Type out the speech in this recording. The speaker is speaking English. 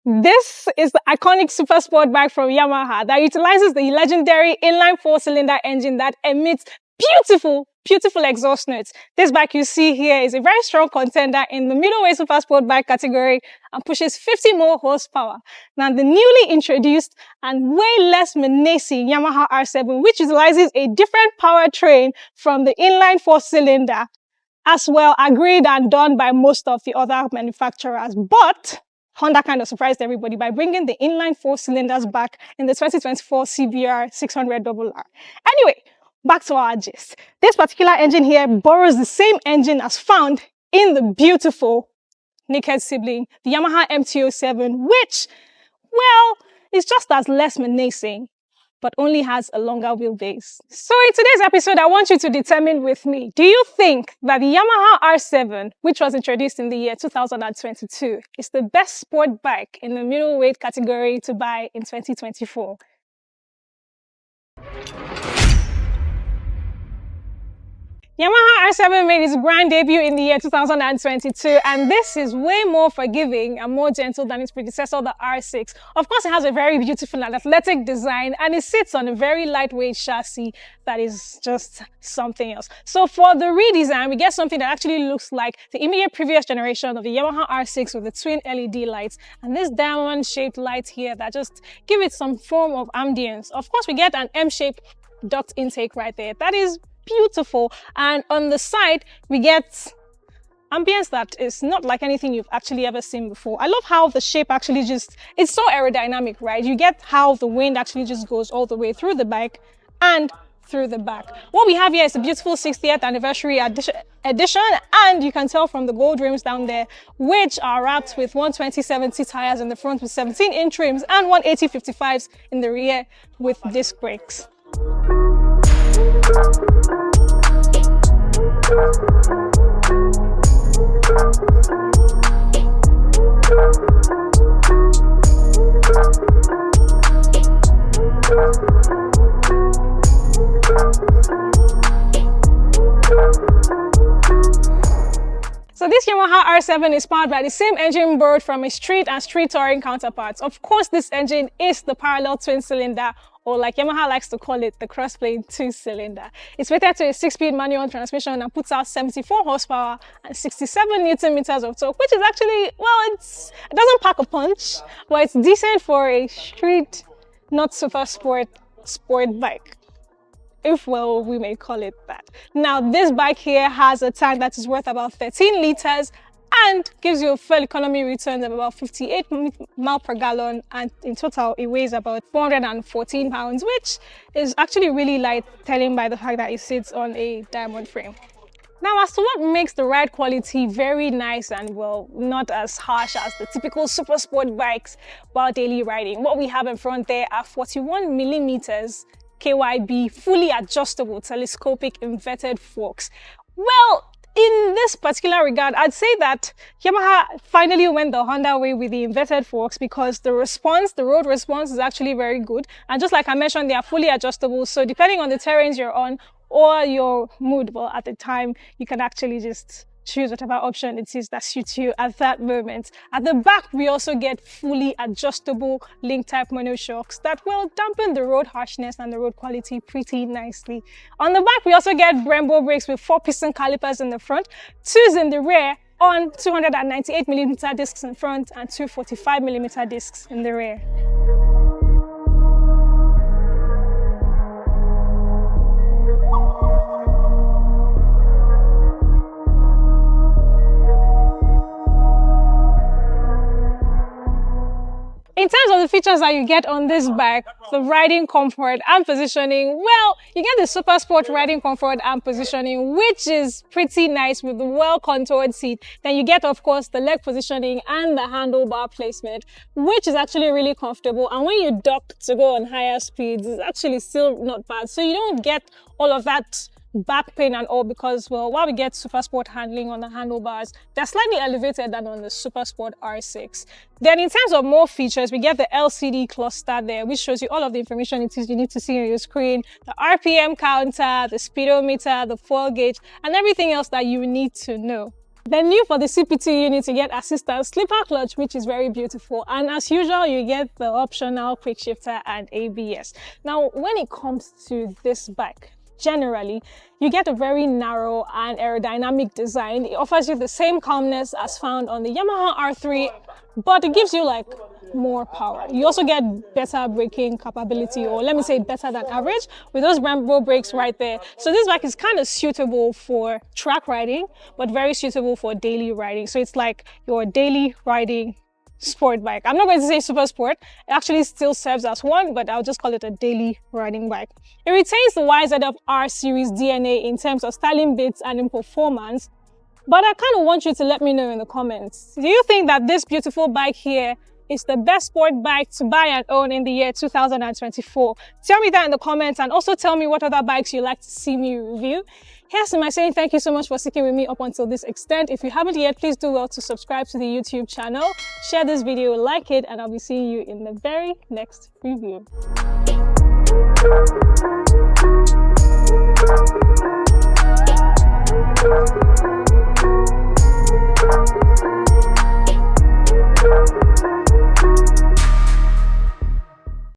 This is the iconic super sport bike from Yamaha that utilizes the legendary inline four-cylinder engine that emits beautiful exhaust notes. This bike you see here is a very strong contender in the middleweight super sport bike category and pushes 50 more horsepower. Now, the newly introduced and way less menacing Yamaha R7, which utilizes a different powertrain from the inline four-cylinder, as well agreed and done by most of the other manufacturers. But Honda kind of surprised everybody by bringing the inline four cylinders back in the 2024 CBR 600RR. Anyway, back to our gist. This particular engine here borrows the same engine as found in the beautiful naked sibling, the Yamaha MT-07, which, well, is just as less menacing, but only has a longer wheelbase. So in today's episode, I want you to determine with me, do you think that the Yamaha R7, which was introduced in the year 2022, is the best sport bike in the middleweight category to buy in 2024? Yamaha R7 made its brand debut in the year 2022, and this is way more forgiving and more gentle than its predecessor, the R6. Of course, it has a very beautiful and athletic design, and it sits on a very lightweight chassis that is just something else. So for the redesign, we get something that actually looks like the immediate previous generation of the Yamaha R6 with the twin LED lights, and this diamond-shaped light here that just give it some form of ambience. Of course, we get an M-shaped duct intake right there. That is beautiful, and on the side we get ambience that is not like anything you've actually ever seen before. I love how the shape actually it's so aerodynamic, right? You get how the wind actually just goes all the way through the bike and through the back. What we have here is a beautiful 60th anniversary edition, and you can tell from the gold rims down there, which are wrapped with 120/70 tires in the front with 17-inch rims and 180/55s in the rear with disc brakes. So this Yamaha R7 is powered by the same engine borrowed from its street and street touring counterparts. Of course, this engine is the parallel twin cylinder, or like Yamaha likes to call it, the crossplane two-cylinder. It's rated to a 6-speed manual transmission and puts out 74 horsepower and 67 Newton meters of torque, which is actually, well, it doesn't pack a punch, but it's decent for a street, not super sport bike, if, well, we may call it that. Now, this bike here has a tank that is worth about 13 liters and gives you a fuel economy return of about 58 miles per gallon, and in total it weighs about 414 pounds, which is actually really light, telling by the fact that it sits on a diamond frame. Now, as to what makes the ride quality very nice and, well, not as harsh as the typical super sport bikes while daily riding, what we have in front there are 41 millimeters KYB fully adjustable telescopic inverted forks. Well, in this particular regard, I'd say that Yamaha finally went the Honda way with the inverted forks, because the road response is actually very good. And just like I mentioned, they are fully adjustable. So depending on the terrains you're on or your mood, well, at the time, you can actually just choose whatever option it is that suits you at that moment. At the back, we also get fully adjustable link type monoshocks that will dampen the road harshness and the road quality pretty nicely. On the back, we also get Brembo brakes with 4-piston calipers in the front, 2s in the rear on 298mm discs in front and 245mm discs in the rear. In terms of the features that you get on this bike, the riding comfort and positioning, well, you get the super sport riding comfort and positioning, which is pretty nice with the well-contoured seat. Then you get, of course, the leg positioning and the handlebar placement, which is actually really comfortable. And when you dock to go on higher speeds, it's actually still not bad. So you don't get all of that back pain and all, because, well, while we get super sport handling on the handlebars, they're slightly elevated than on the super sport R6. Then in terms of more features, we get the LCD cluster there, which shows you all of the information it is you need to see on your screen, the RPM counter, the speedometer, the fuel gauge, and everything else that you need to know. Then new for the CPT unit, you get assistant slipper clutch, which is very beautiful. And as usual, you get the optional quick shifter and ABS. Now, when it comes to this bike, generally, you get a very narrow and aerodynamic design. It offers you the same calmness as found on the Yamaha R3, but it gives you like more power. You also get better braking capability, or let me say better than average, with those Brembo brakes right there. So this bike is kind of suitable for track riding, but very suitable for daily riding. So it's like your daily riding sport bike. I'm not going to say super sport. It actually still serves as one, but I'll just call it a daily riding bike. It retains the YZF R series DNA in terms of styling bits and in performance, but I kind of want you to let me know in the comments. Do you think that this beautiful bike here is the best sport bike to buy and own in the year 2024? Tell me that in the comments, and also tell me what other bikes you'd like to see me review. Here's my saying thank you so much for sticking with me up until this extent. If you haven't yet, please do well to subscribe to the YouTube channel, share this video, like it, and I'll be seeing you in the very next review.